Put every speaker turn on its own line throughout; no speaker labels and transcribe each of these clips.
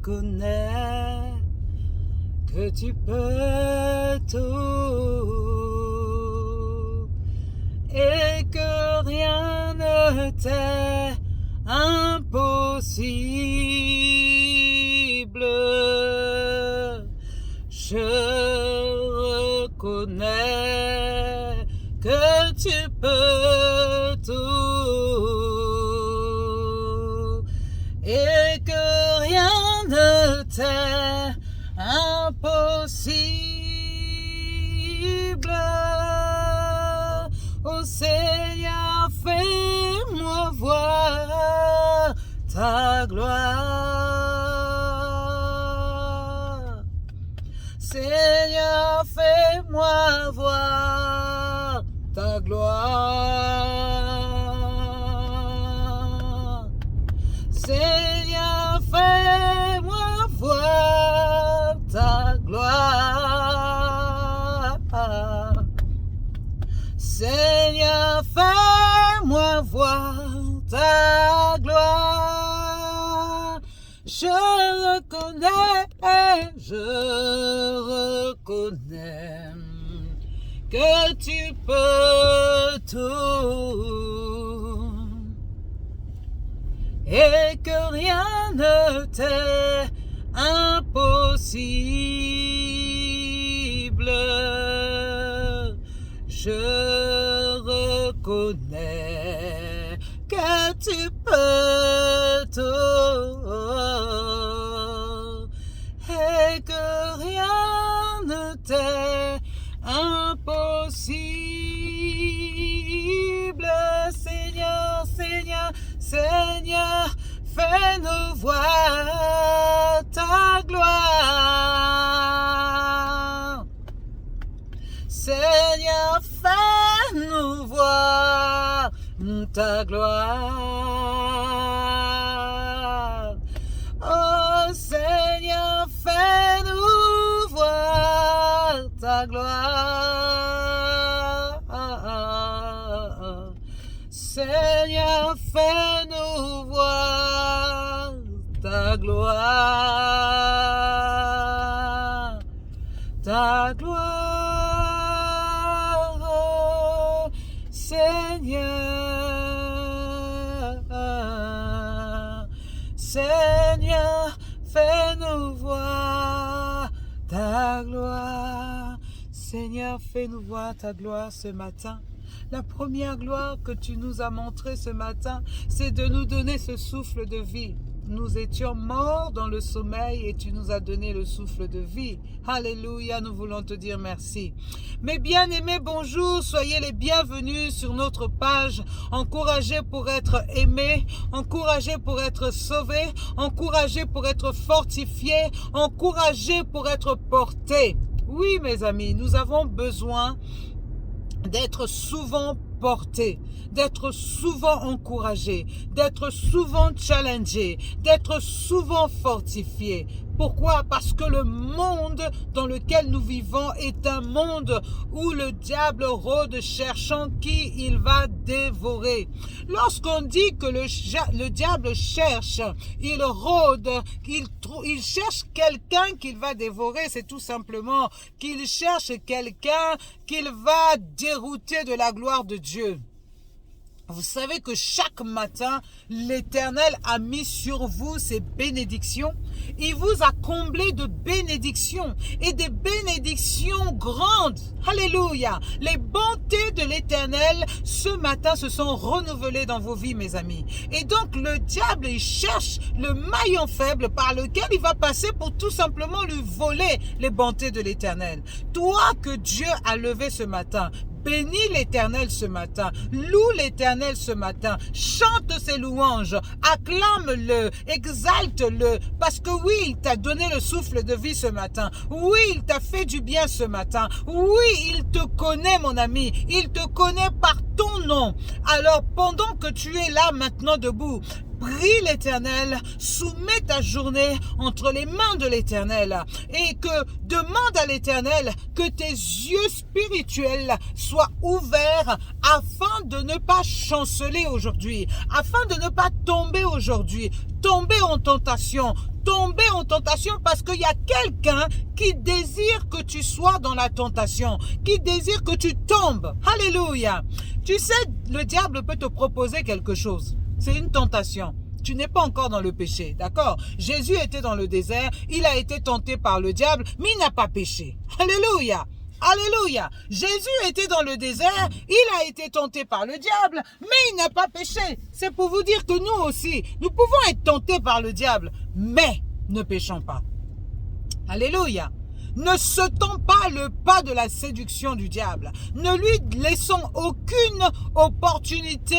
reconnais que tu peux tout et que rien ne t'est impossible. Je reconnais que tu peux tout et que rien ne t'est impossible. Oh Seigneur, fais-moi voir ta gloire. Seigneur, fais-moi voir ta gloire. Seigneur, fais-moi voir ta gloire. Seigneur, fais-moi voir ta gloire. Je reconnais que tu peux tout et que rien ne t'est impossible. Je reconnais que tu peux tout et que rien ne t'est impossible. Seigneur, Seigneur, Seigneur, fais-nous voir ta gloire. Seigneur, fais-nous voir ta gloire. Oh Seigneur, fais-nous voir ta gloire. Seigneur, fais-nous voir ta gloire. Ta gloire, Seigneur. Seigneur, fais-nous voir ta gloire. Seigneur, fais-nous voir ta gloire ce matin. La première gloire que tu nous as montrée ce matin, c'est de nous donner ce souffle de vie. Nous étions morts dans le sommeil et tu nous as donné le souffle de vie. Alléluia, nous voulons te dire merci. Mes bien-aimés, bonjour, soyez les bienvenus sur notre page. Encouragés pour être aimés, encouragés pour être sauvés, encouragés pour être fortifiés, encouragés pour être portés. Oui, mes amis, nous avons besoin d'être souvent porté, d'être souvent encouragé, d'être souvent challengé, d'être souvent fortifié. Pourquoi? Parce que le monde dans lequel nous vivons est un monde où le diable rôde cherchant qui il va dévorer. Lorsqu'on dit que le diable cherche, il rôde, il cherche quelqu'un qu'il va dévorer, c'est tout simplement qu'il cherche quelqu'un qu'il va dérouter de la gloire de Dieu. Vous savez que chaque matin, l'Éternel a mis sur vous ses bénédictions. Il vous a comblé de bénédictions et des bénédictions grandes. Alléluia. Les bontés de l'Éternel ce matin se sont renouvelées dans vos vies, mes amis. Et donc le diable, il cherche le maillon faible par lequel il va passer pour tout simplement lui voler les bontés de l'Éternel. Toi que Dieu a levé ce matin, bénis l'Éternel ce matin, loue l'Éternel ce matin, chante ses louanges, acclame-le, exalte-le, parce que oui, il t'a donné le souffle de vie ce matin, oui, il t'a fait du bien ce matin, oui, il te connaît mon ami, il te connaît par ton nom. Alors pendant que tu es là maintenant debout, prie l'Éternel, soumets ta journée entre les mains de l'Éternel et que demande à l'Éternel que tes yeux spirituels soient ouverts afin de ne pas chanceler aujourd'hui, afin de ne pas tomber aujourd'hui, tomber en tentation parce qu'il y a quelqu'un qui désire que tu sois dans la tentation, qui désire que tu tombes. Alléluia. Tu sais, le diable peut te proposer quelque chose. C'est une tentation. Tu n'es pas encore dans le péché, d'accord? Jésus était dans le désert, il a été tenté par le diable, mais il n'a pas péché. Alléluia. Alléluia. Jésus était dans le désert, il a été tenté par le diable, mais il n'a pas péché. C'est pour vous dire que nous aussi, nous pouvons être tentés par le diable, mais ne péchons pas. Alléluia. Ne sautons pas le pas de la séduction du diable. Ne lui laissons aucune opportunité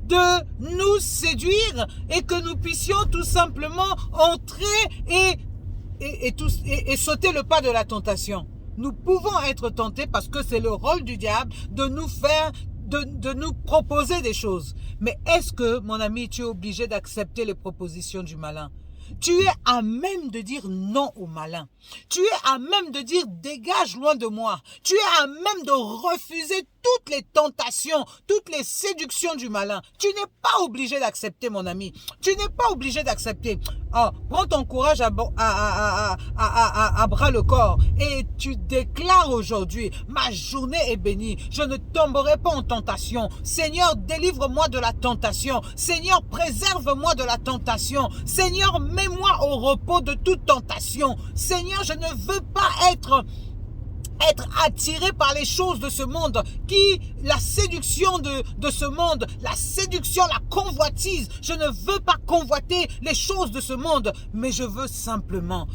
de nous séduire et que nous puissions tout simplement entrer et sauter le pas de la tentation. Nous pouvons être tentés parce que c'est le rôle du diable de nous faire, de nous proposer des choses. Mais est-ce que, mon ami, tu es obligé d'accepter les propositions du malin? Tu es à même de dire non au malin. Tu es à même de dire dégage loin de moi. Tu es à même de refuser toutes les tentations, toutes les séductions du malin. Tu n'es pas obligé d'accepter, mon ami. Tu n'es pas obligé d'accepter. Oh, prends ton courage à bras le corps et tu déclares aujourd'hui, ma journée est bénie. Je ne tomberai pas en tentation. Seigneur, délivre-moi de la tentation. Seigneur, préserve-moi de la tentation. Seigneur, mets-moi au repos de toute tentation. Seigneur, je ne veux pas être attiré par les choses de ce monde, la séduction de ce monde, la séduction, la convoitise. Je ne veux pas convoiter les choses de ce monde, mais je veux simplement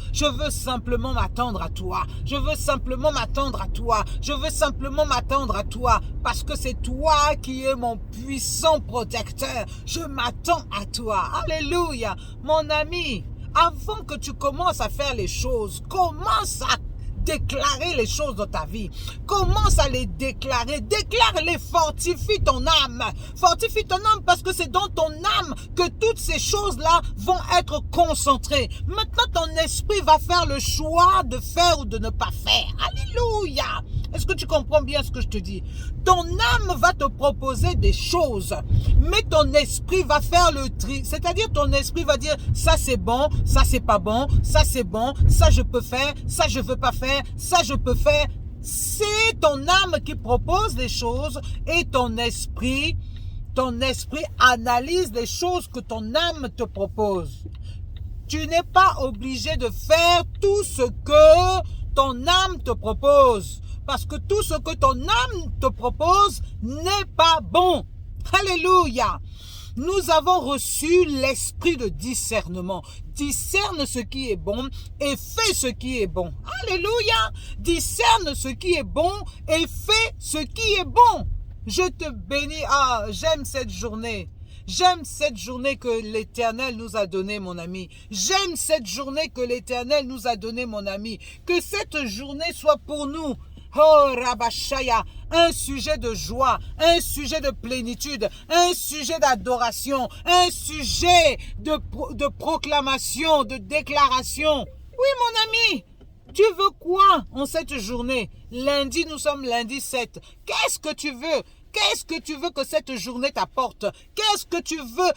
m'attendre à toi. Je veux simplement m'attendre à toi. Je veux simplement m'attendre à toi, parce que c'est toi qui es mon puissant protecteur. Je m'attends à toi. Alléluia. Mon ami, avant que tu commences à faire les choses, commence à déclarer les choses dans ta vie. Commence à les déclarer. Déclare-les, fortifie ton âme. Fortifie ton âme parce que c'est dans ton âme que toutes ces choses-là vont être concentrées. Maintenant, ton esprit va faire le choix de faire ou de ne pas faire. Alléluia. Est-ce que tu comprends bien ce que je te dis? Ton âme va te proposer des choses, mais ton esprit va faire le tri. C'est-à-dire ton esprit va dire, ça c'est bon, ça c'est pas bon, ça c'est bon, ça je peux faire, ça je veux pas faire, ça je peux faire. C'est ton âme qui propose les choses et ton esprit analyse les choses que ton âme te propose. Tu n'es pas obligé de faire tout ce que ton âme te propose. Parce que tout ce que ton âme te propose n'est pas bon. Alléluia. Nous avons reçu l'esprit de discernement. Discerne ce qui est bon et fais ce qui est bon. Alléluia. Discerne ce qui est bon et fais ce qui est bon. Je te bénis. Ah, j'aime cette journée. J'aime cette journée que l'Éternel nous a donnée, mon ami. J'aime cette journée que l'Éternel nous a donnée, mon ami. Que cette journée soit pour nous, oh Rabashaya, un sujet de joie, un sujet de plénitude, un sujet d'adoration, un sujet de proclamation, de déclaration. Oui, mon ami, tu veux quoi en cette journée? Lundi, nous sommes lundi 7. Qu'est-ce que tu veux? Qu'est-ce que tu veux que cette journée t'apporte? Qu'est-ce que tu veux?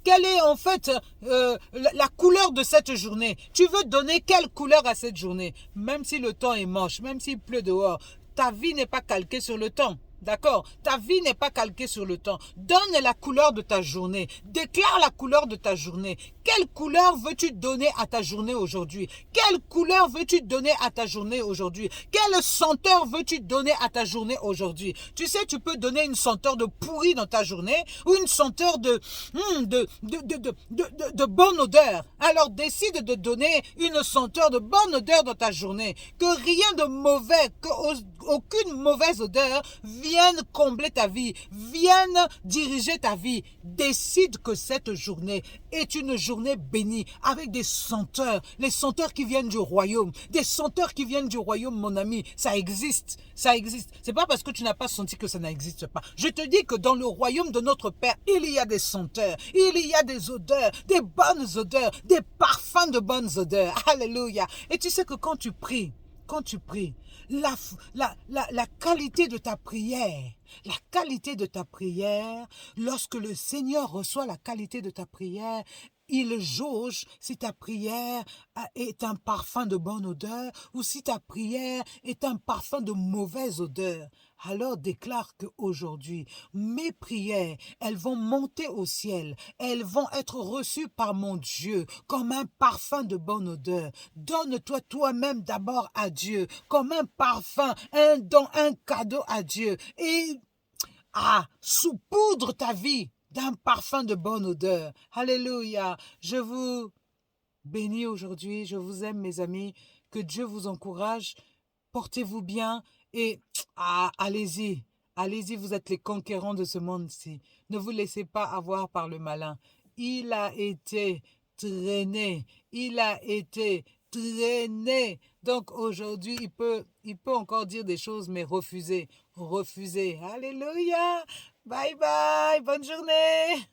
Quelle est en fait la couleur de cette journée? Tu veux donner quelle couleur à cette journée? Même si le temps est moche, même s'il pleut dehors, ta vie n'est pas calquée sur le temps. D'accord? Ta vie n'est pas calquée sur le temps. Donne la couleur de ta journée. Déclare la couleur de ta journée. Quelle couleur veux-tu donner à ta journée aujourd'hui? Quelle couleur veux-tu donner à ta journée aujourd'hui? Quelle senteur veux-tu donner à ta journée aujourd'hui? Tu sais, tu peux donner une senteur de pourri dans ta journée ou une senteur de bonne odeur. Alors décide de donner une senteur de bonne odeur dans ta journée. Que rien de mauvais, qu'aucune mauvaise odeur vienne viennent combler ta vie, viennent diriger ta vie. Décide que cette journée est une journée bénie avec des senteurs, les senteurs qui viennent du royaume, des senteurs qui viennent du royaume, mon ami. Ça existe, ça existe. C'est pas parce que tu n'as pas senti que ça n'existe pas. Je te dis que dans le royaume de notre Père, il y a des senteurs, il y a des odeurs, des bonnes odeurs, des parfums de bonnes odeurs. Alléluia. Et tu sais que quand tu pries, la qualité de ta prière, lorsque le Seigneur reçoit la qualité de ta prière, il jauge si ta prière est un parfum de bonne odeur ou si ta prière est un parfum de mauvaise odeur. Alors déclare qu'aujourd'hui, mes prières, elles vont monter au ciel. Elles vont être reçues par mon Dieu comme un parfum de bonne odeur. Donne-toi toi-même d'abord à Dieu comme un parfum, un don, un cadeau à Dieu. Et saupoudre ta vie d'un parfum de bonne odeur. Alléluia. Je vous bénis aujourd'hui. Je vous aime, mes amis. Que Dieu vous encourage. Portez-vous bien et allez-y. Allez-y, vous êtes les conquérants de ce monde-ci. Ne vous laissez pas avoir par le malin. Il a été traîné. Il a été traîné. Donc aujourd'hui, il peut encore dire des choses, mais refuser. Refuser. Alléluia. Bye bye. Bonne journée.